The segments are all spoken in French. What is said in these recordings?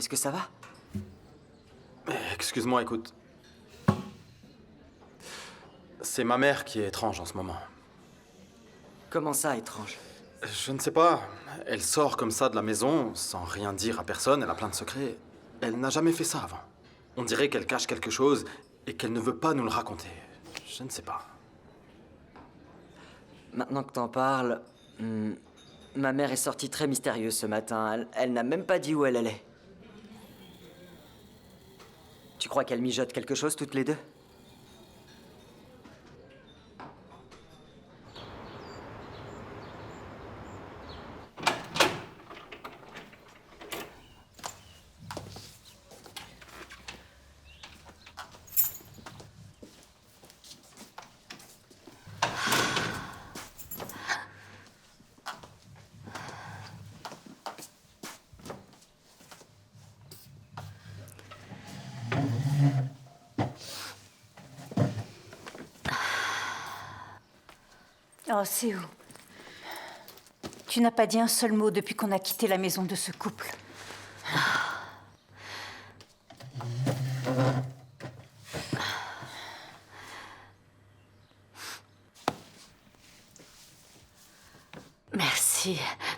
Est-ce que ça va? Excuse-moi, écoute. C'est ma mère qui est étrange en ce moment. Comment ça, étrange? Je ne sais pas. Elle sort comme ça de la maison, sans rien dire à personne, elle a plein de secrets. Elle n'a jamais fait ça avant. On dirait qu'elle cache quelque chose et qu'elle ne veut pas nous le raconter. Je ne sais pas. Maintenant que t'en parles, ma mère est sortie très mystérieuse ce matin. Elle n'a même pas dit où elle allait. Tu crois qu'elle mijote quelque chose toutes les deux? Oh, c'est où? Tu n'as pas dit un seul mot depuis qu'on a quitté la maison de ce couple.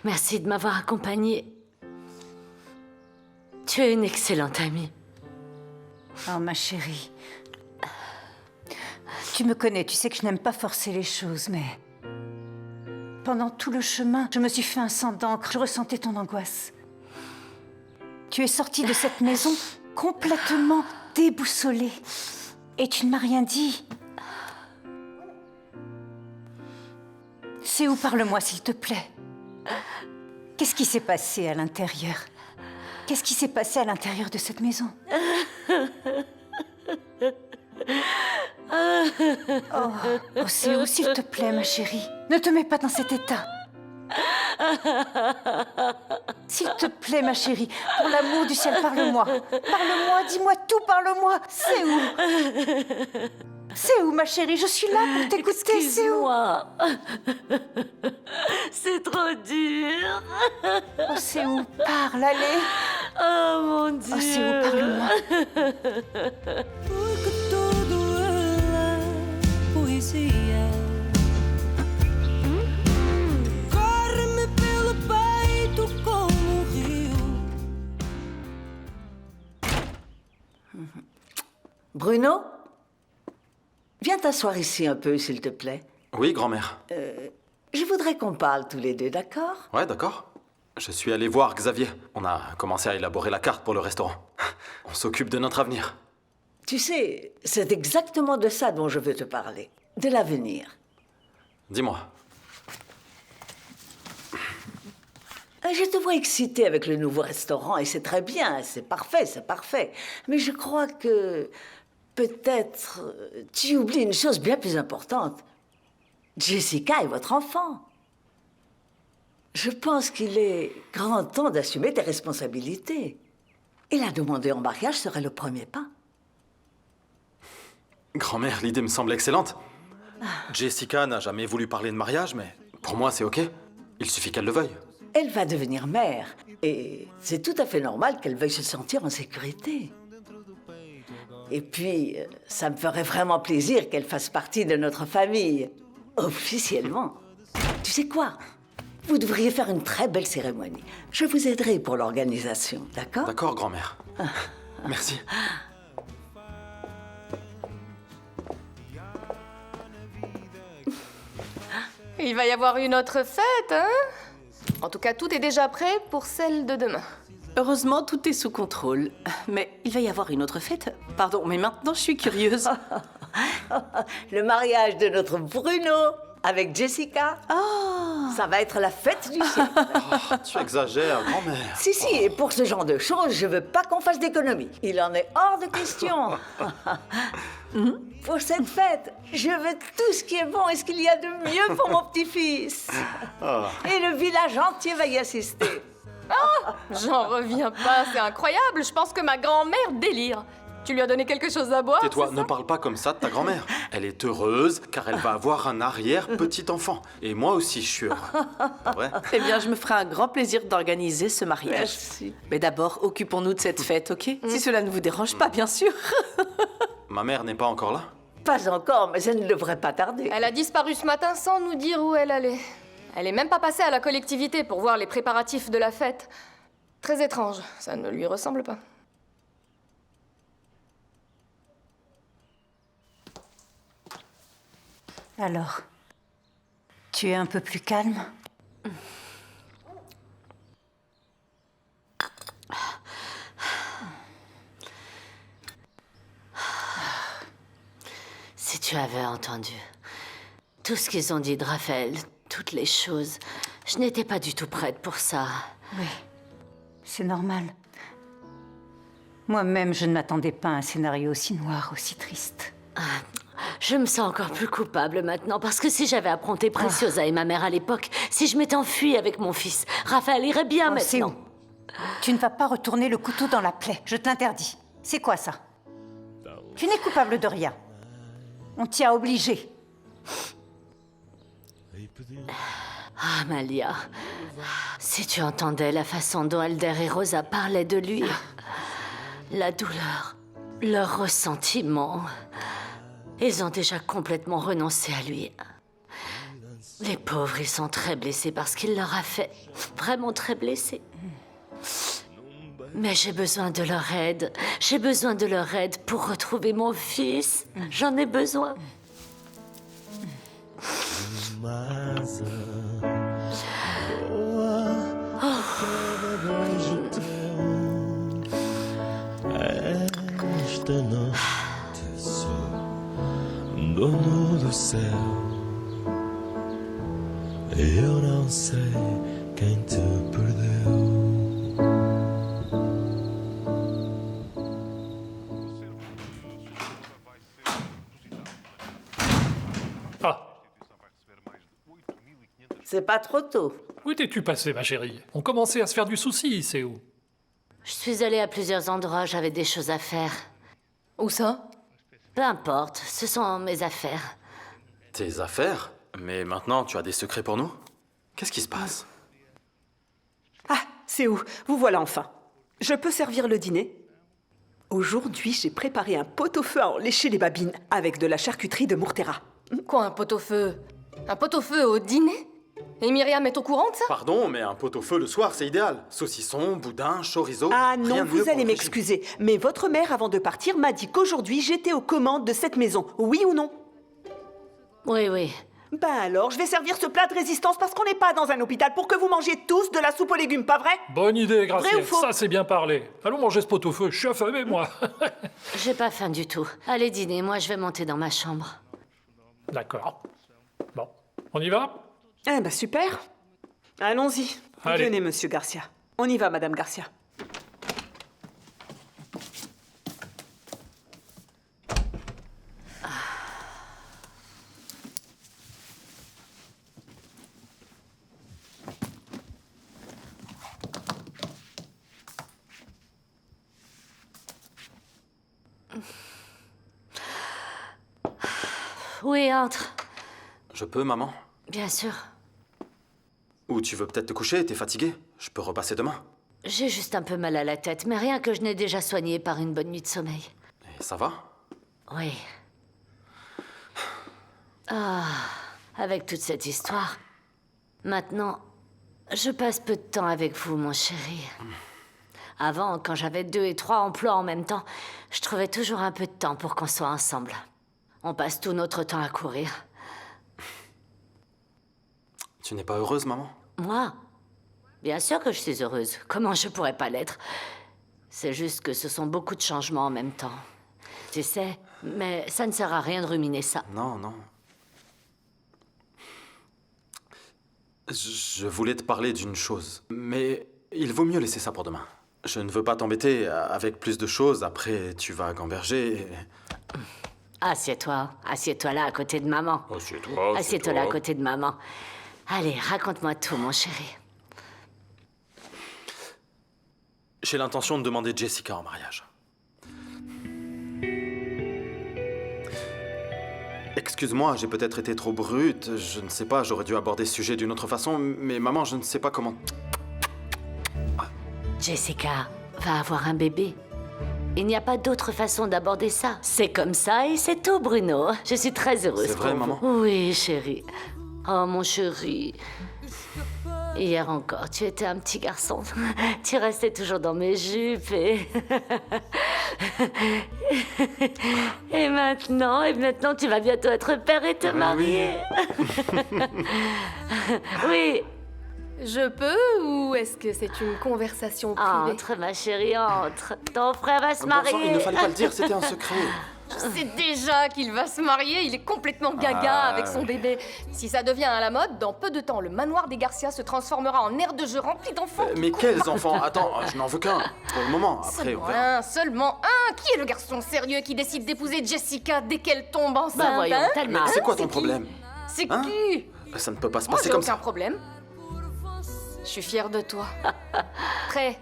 Merci de m'avoir accompagnée. Tu es une excellente amie. Oh, ma chérie. Tu me connais, tu sais que je n'aime pas forcer les choses, mais... Pendant tout le chemin, je me suis fait un sang d'encre. Je ressentais ton angoisse. Tu es sortie de cette maison complètement déboussolée. Et tu ne m'as rien dit. C'est où? Parle-moi, s'il te plaît. Qu'est-ce qui s'est passé à l'intérieur? Qu'est-ce qui s'est passé à l'intérieur de cette maison? Oh, c'est où, s'il te plaît, ma chérie? Ne te mets pas dans cet état. S'il te plaît, ma chérie, pour l'amour du ciel, parle-moi. Parle-moi, dis-moi tout, parle-moi. C'est où? C'est où, ma chérie? Je suis là pour t'écouter, c'est où? Excuse-moi. C'est trop dur. Oh, c'est où? Parle, allez. Oh, mon Dieu. Oh, c'est où? Parle-moi. Porque tudo é poesia. Corre-me pelo peito como um rio. Bruno, viens t'asseoir ici un peu, s'il te plaît. Oui, grand-mère. Je voudrais qu'on parle tous les deux, d'accord? Ouais, d'accord. Je suis allé voir Xavier. On a commencé à élaborer la carte pour le restaurant. On s'occupe de notre avenir. Tu sais, c'est exactement de ça dont je veux te parler. De l'avenir. Dis-moi. Je te vois excité avec le nouveau restaurant et c'est très bien, c'est parfait, c'est parfait. Mais je crois que peut-être tu oublies une chose bien plus importante. Jessica est votre enfant. Je pense qu'il est grand temps d'assumer tes responsabilités. Et la demander en mariage serait le premier pas. Grand-mère, l'idée me semble excellente. Jessica n'a jamais voulu parler de mariage, mais pour moi, c'est OK. Il suffit qu'elle le veuille. Elle va devenir mère et c'est tout à fait normal qu'elle veuille se sentir en sécurité. Et puis, ça me ferait vraiment plaisir qu'elle fasse partie de notre famille, officiellement. Tu sais quoi? Vous devriez faire une très belle cérémonie. Je vous aiderai pour l'organisation, d'accord? D'accord, grand-mère. Merci. Il va y avoir une autre fête, hein? En tout cas, tout est déjà prêt pour celle de demain. Heureusement, tout est sous contrôle. Mais il va y avoir une autre fête. Pardon, mais maintenant, je suis curieuse. Le mariage de notre Bruno avec Jessica. Oh. Ça va être la fête du siècle. Oh, tu exagères, grand-mère. Si, et pour ce genre de choses, je veux pas qu'on fasse d'économie. Il en est hors de question. Pour cette fête, je veux tout ce qui est bon et ce qu'il y a de mieux pour mon petit-fils. Et le village entier va y assister. J'en reviens pas, c'est incroyable. Je pense que ma grand-mère délire. Tu lui as donné quelque chose à boire? Tais-toi, c'est ne ça? parle pas comme ça de ta grand-mère. Elle est heureuse car elle va avoir un arrière-petit-enfant. Et moi aussi, je suis heureux. Pas vrai? Eh bien, je me ferai un grand plaisir d'organiser ce mariage. Merci. Mais d'abord, occupons-nous de cette fête, ok? Si cela ne vous dérange pas, bien sûr. Ma mère n'est pas encore là? Pas encore, mais ça ne devrait pas tarder. Elle a disparu ce matin sans nous dire où elle allait. Elle est même pas passée à la collectivité pour voir les préparatifs de la fête. Très étrange, ça ne lui ressemble pas. Alors, tu es un peu plus calme? Si tu avais entendu tout ce qu'ils ont dit de Raphaël, toutes les choses, je n'étais pas du tout prête pour ça. Oui, c'est normal. Moi-même, je ne m'attendais pas à un scénario aussi noir, aussi triste. Je me sens encore plus coupable maintenant, parce que si j'avais affronté Preciosa et ma mère à l'époque, si je m'étais enfuie avec mon fils, Raphaël irait bien C'est maintenant. où? Tu ne vas pas retourner le couteau dans la plaie, je te l'interdis. C'est quoi ça? Tu n'es coupable de rien. On t'y a obligé. Ah, Malia, si tu entendais la façon dont Alder et Rosa parlaient de lui, la douleur, leur ressentiment, ils ont déjà complètement renoncé à lui. Les pauvres, ils sont très blessés par ce qu'il leur a fait. Vraiment très blessés. Mais j'ai besoin de leur aide. J'ai besoin de leur aide pour retrouver mon fils. J'en ai besoin. Esta noite sou dono do céu. Eu não sei quem te perdeu. Ah, C'est pas trop tôt. où étais-tu passé, ma chérie? On commençait à se faire du souci, c'est où? Je suis allée à plusieurs endroits, j'avais des choses à faire. Où ça? Peu importe, ce sont mes affaires. Tes affaires? Mais maintenant, tu as des secrets pour nous? Qu'est-ce qui se passe? Ah, c'est où? Vous voilà enfin. Je peux servir le dîner? Aujourd'hui, j'ai préparé un pot-au-feu à lécher les babines avec de la charcuterie de Murtera. Quoi, un pot-au-feu? Un pot-au-feu au dîner? Et Myriam est au courant de ça? Pardon, mais un pot-au-feu le soir, c'est idéal. Saucisson, boudin, chorizo. Ah rien non, de mieux vous pour allez le régime. m'excuser, mais votre mère, avant de partir, m'a dit qu'aujourd'hui, j'étais aux commandes de cette maison. Oui ou non? Oui, oui. Ben alors, je vais servir ce plat de résistance parce qu'on n'est pas dans un hôpital pour que vous mangiez tous de la soupe aux légumes, pas vrai? Bonne idée, Vrai ou Gracielle. faux? Ça, c'est bien parlé. Allons manger ce pot-au-feu. Je suis affamé, moi. J'ai pas faim du tout. Allez dîner, moi je vais monter dans ma chambre. D'accord. Bon, on y va? Eh ben super. Allons-y. Allez. Venez, monsieur Garcia. On y va, madame Garcia. Oui, entre. Je peux, maman? Bien sûr. Ou tu veux peut-être te coucher, t'es fatigué? Je peux repasser demain. J'ai juste un peu mal à la tête, mais rien que je n'ai déjà soigné par une bonne nuit de sommeil. Et ça va? Oui. Ah, avec toute cette histoire. Maintenant, je passe peu de temps avec vous, mon chéri. Avant, quand j'avais 2 et 3 emplois en même temps, je trouvais toujours un peu de temps pour qu'on soit ensemble. On passe tout notre temps à courir. Tu n'es pas heureuse, maman? Moi? Bien sûr que je suis heureuse. Comment je pourrais pas l'être? C'est juste que ce sont beaucoup de changements en même temps. Tu sais, mais ça ne sert à rien de ruminer ça. Non, non. Je voulais te parler d'une chose, mais il vaut mieux laisser ça pour demain. Je ne veux pas t'embêter avec plus de choses, après tu vas gamberger et... Assieds-toi. Assieds-toi là, à côté de maman. Assieds-toi, Assieds-toi là, à côté de maman. Allez, raconte-moi tout, mon chéri. J'ai l'intention de demander Jessica en mariage. Excuse-moi, j'ai peut-être été trop brute. Je ne sais pas, j'aurais dû aborder ce sujet d'une autre façon, mais maman, je ne sais pas comment... Jessica va avoir un bébé. Il n'y a pas d'autre façon d'aborder ça. C'est comme ça et c'est tout, Bruno. Je suis très heureuse. C'est vrai, pour maman? vous. Oui, chérie. Oh, mon chéri. Hier encore, tu étais un petit garçon. Tu restais toujours dans mes jupes et... et maintenant, tu vas bientôt être père et te marier. Oui. Je peux ou est-ce que c'est une conversation privée? Entre, ma chérie, entre. Ton frère va se Bon marier. sang, il ne fallait pas le dire, c'était un secret. Je sais déjà qu'il va se marier, il est complètement gaga avec son bébé. Si ça devient à la mode, dans peu de temps, le manoir des Garcia se transformera en aire de jeu rempli d'enfants. Mais quels enfants? Attends, je n'en veux qu'un. Pour le moment, après, on verra. Seulement un. Qui est le garçon sérieux qui décide d'épouser Jessica dès qu'elle tombe enceinte? Bah voyons, hein? tellement. Mais c'est quoi ton problème? C'est Hein? qui? Ça ne peut pas se Moi, passer j'ai comme aucun ça. problème. Je suis fière de toi. Prêt?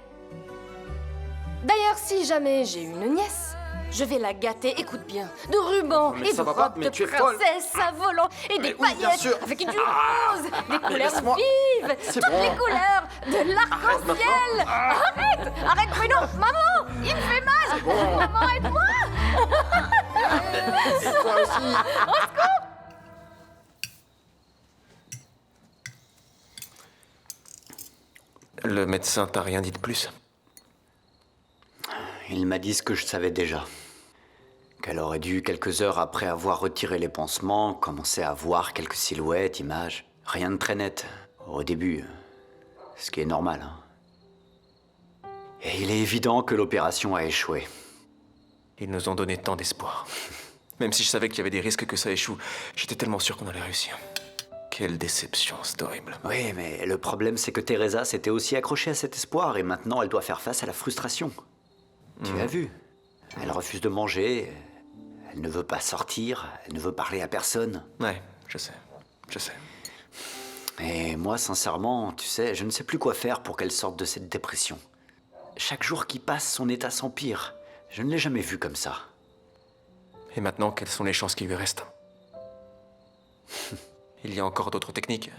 D'ailleurs, si jamais j'ai une nièce, je vais la gâter, écoute bien, de rubans Mais et de ça va pas, robes mais de tu es folle. princesse à volant et Mais des oui, bien sûr. paillettes avec du rose, des couleurs laisse-moi. vives, C'est toutes bon. les couleurs de l'arc-en-ciel. Arrête, Bruno, maman, il me fait mal. Maman, aide-moi. Et toi aussi. Le médecin t'a rien dit de plus? Il m'a dit ce que je savais déjà. Qu'elle aurait dû, quelques heures après avoir retiré les pansements, commencer à voir quelques silhouettes, images. Rien de très net, au début. Ce qui est normal. Hein. Et il est évident que l'opération a échoué. Ils nous ont donné tant d'espoir. Même si je savais qu'il y avait des risques que ça échoue, j'étais tellement sûr qu'on allait réussir. Quelle déception, c'est horrible. Oui, mais le problème, c'est que Teresa s'était aussi accrochée à cet espoir et maintenant elle doit faire face à la frustration. Tu as vu? Elle refuse de manger, elle ne veut pas sortir, elle ne veut parler à personne. Ouais, je sais, je sais. Et moi, sincèrement, tu sais, je ne sais plus quoi faire pour qu'elle sorte de cette dépression. Chaque jour qui passe, son état s'empire. Je ne l'ai jamais vue comme ça. Et maintenant, quelles sont les chances qu'il lui reste? Il y a encore d'autres techniques.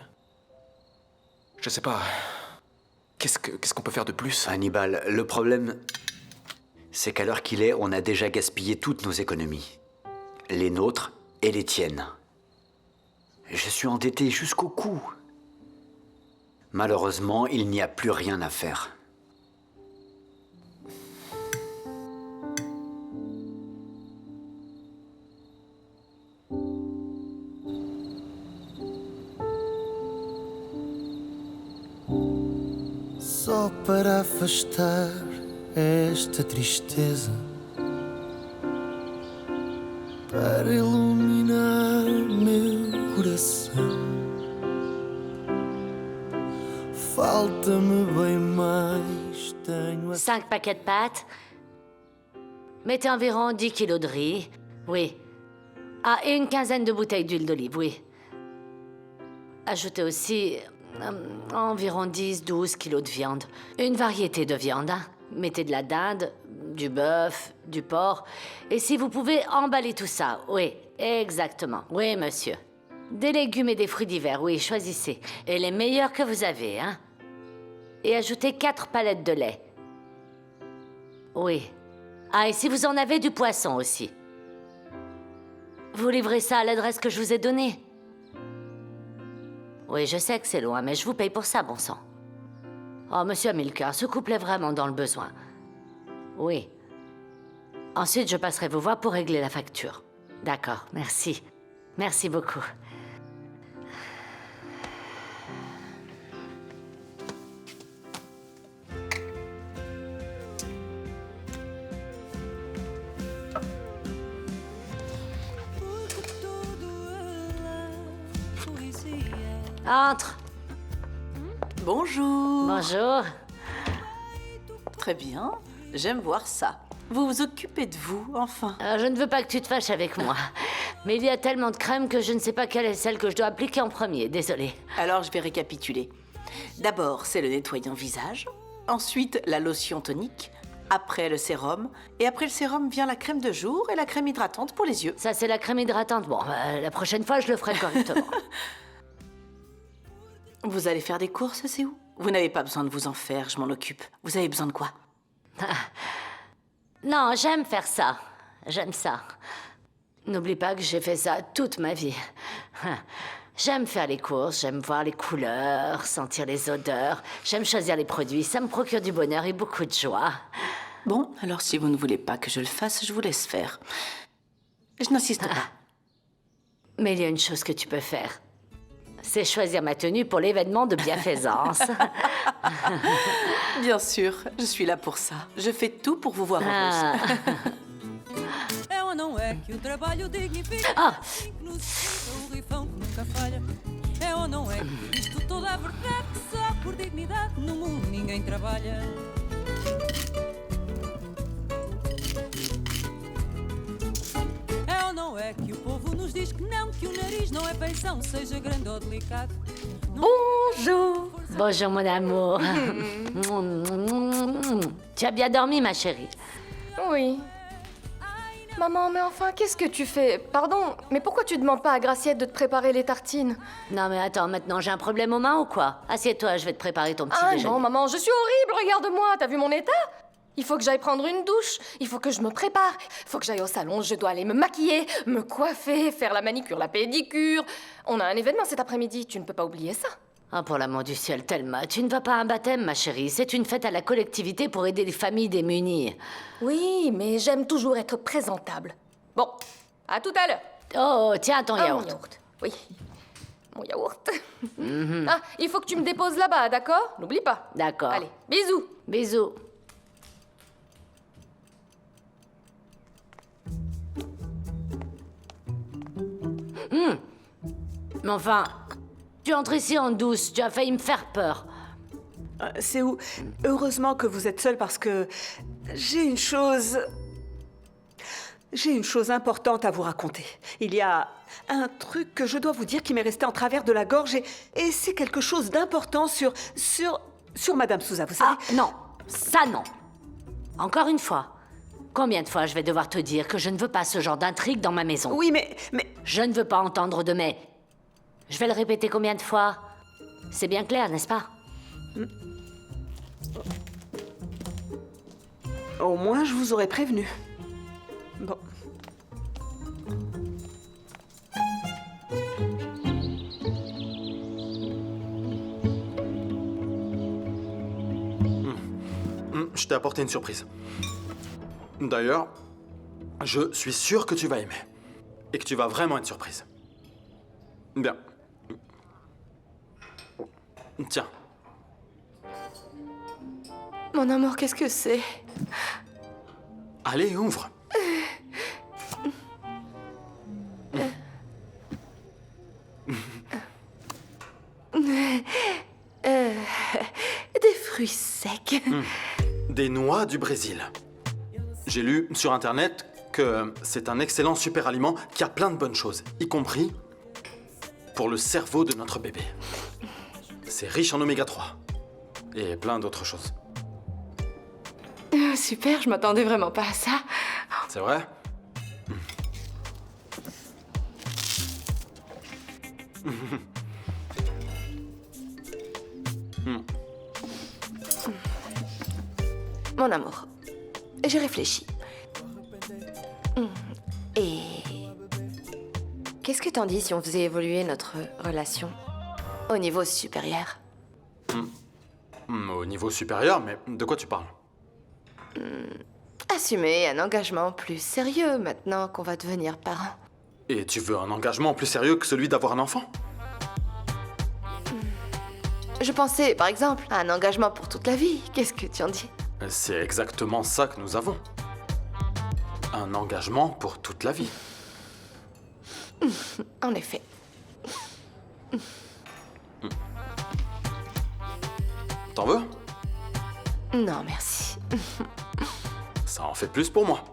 Je sais pas. Qu'est-ce qu'on peut faire de plus? Hannibal, le problème, c'est qu'à l'heure qu'il est, on a déjà gaspillé toutes nos économies. Les nôtres et les tiennes. Je suis endetté jusqu'au cou. Malheureusement, il n'y a plus rien à faire. Só para afastar esta tristeza, para iluminar meu coração. Falta-me bem mais, tenho a 5 paquets de pâtes. Mettez environ 10 kilos de riz. Oui. Ah, et une quinzaine de bouteilles d'huile d'olive, oui. Ajoutez aussi environ 10-12 kilos de viande. Une variété de viande, hein. Mettez de la dinde, du bœuf, du porc. Et si vous pouvez, emballer tout ça. Oui, exactement. Oui, monsieur. Des légumes et des fruits d'hiver, oui, choisissez. Et les meilleurs que vous avez, hein. Et ajoutez 4 palettes de lait. Oui. Ah, et si vous en avez du poisson aussi. Vous livrez ça à l'adresse que je vous ai donnée. Oui, je sais que c'est loin, mais je vous paye pour ça, bon sang. Oh, monsieur Hamilcar, ce couple est vraiment dans le besoin. Oui. Ensuite, je passerai vous voir pour régler la facture. D'accord, merci. Merci beaucoup. Entre. Bonjour. Bonjour. Très bien. J'aime voir ça. Vous vous occupez de vous, enfin. Je ne veux pas que tu te fâches avec moi. Mais il y a tellement de crème que je ne sais pas quelle est celle que je dois appliquer en premier. Désolée. Alors, je vais récapituler. D'abord, c'est le nettoyant visage. Ensuite, la lotion tonique. après le sérum, et après le sérum vient la crème de jour et la crème hydratante pour les yeux. Ça, c'est la crème hydratante. Bon, la prochaine fois, je le ferai correctement. Vous allez faire des courses, c'est où? Vous n'avez pas besoin de vous en faire, je m'en occupe. Vous avez besoin de quoi? Non, j'aime faire ça. J'aime ça. N'oublie pas que j'ai fait ça toute ma vie. J'aime faire les courses, j'aime voir les couleurs, sentir les odeurs. J'aime choisir les produits, ça me procure du bonheur et beaucoup de joie. Bon, alors si vous ne voulez pas que je le fasse, je vous laisse faire. Je n'insiste pas. Mais il y a une chose que tu peux faire. C'est choisir ma tenue pour l'événement de bienfaisance. Bien sûr, je suis là pour ça. Je fais tout pour vous voir heureuse. É ou não é que o trabalho dignifica, que nos ensina o rifão que nunca falha? É ou não é que isto toda a verdade que só por dignidade no mundo ninguém trabalha? É ou não é que o povo nos diz que o nariz não é feição, seja grande ou delicado? Bonjour. Bonjour, mon amour. Tu as bien dormi, ma chérie? Oui. Maman, mais enfin, qu'est-ce que tu fais? Pardon, mais pourquoi tu demandes pas à Graciette de te préparer les tartines? Non, mais attends, maintenant j'ai un problème aux mains ou quoi? Assieds-toi, je vais te préparer ton petit déjeuner. Non, maman, je suis horrible, regarde-moi, t'as vu mon état? Il faut que j'aille prendre une douche, il faut que je me prépare, il faut que j'aille au salon, je dois aller me maquiller, me coiffer, faire la manicure, la pédicure. On a un événement cet après-midi, tu ne peux pas oublier ça. Ah, pour l'amour du ciel, Thelma, tu ne vas pas à un baptême, ma chérie. C'est une fête à la collectivité pour aider les familles démunies. Oui, mais j'aime toujours être présentable. Bon, à tout à l'heure. Oh, tiens, ton yaourt. Mon yaourt. Oui, mon yaourt. Ah, il faut que tu me déposes là-bas, d'accord? N'oublie pas. D'accord. Allez, bisous. Bisous. Mais enfin, tu entres ici en douce, tu as failli me faire peur. C'est où? Heureusement que vous êtes seule parce que j'ai une chose importante à vous raconter. Il y a un truc que je dois vous dire qui m'est resté en travers de la gorge et c'est quelque chose d'important sur Madame Souza, vous savez? Ah, non, ça non. Encore une fois. Combien de fois je vais devoir te dire que je ne veux pas ce genre d'intrigue dans ma maison? Oui, mais... Je ne veux pas entendre de mais. Je vais le répéter combien de fois? C'est bien clair, n'est-ce pas? Au moins, je vous aurais prévenu. Bon. Je t'ai apporté une surprise. D'ailleurs, je suis sûr que tu vas aimer. Et que tu vas vraiment être surprise. Bien. Tiens. Mon amour, qu'est-ce que c'est? Allez, ouvre. Des fruits secs. Des noix du Brésil. J'ai lu sur Internet que c'est un excellent super aliment qui a plein de bonnes choses, y compris pour le cerveau de notre bébé. C'est riche en oméga 3 et plein d'autres choses. Super, je m'attendais vraiment pas à ça. C'est vrai? Mon amour, j'ai réfléchi. Et qu'est-ce que t'en dis si on faisait évoluer notre relation au niveau supérieur? Au niveau supérieur, mais de quoi tu parles? Assumer un engagement plus sérieux maintenant qu'on va devenir parents. Et tu veux un engagement plus sérieux que celui d'avoir un enfant? Je pensais, par exemple, à un engagement pour toute la vie. Qu'est-ce que tu en dis? C'est exactement ça que nous avons. Un engagement pour toute la vie. En effet. T'en veux? Non, merci. Ça en fait plus pour moi.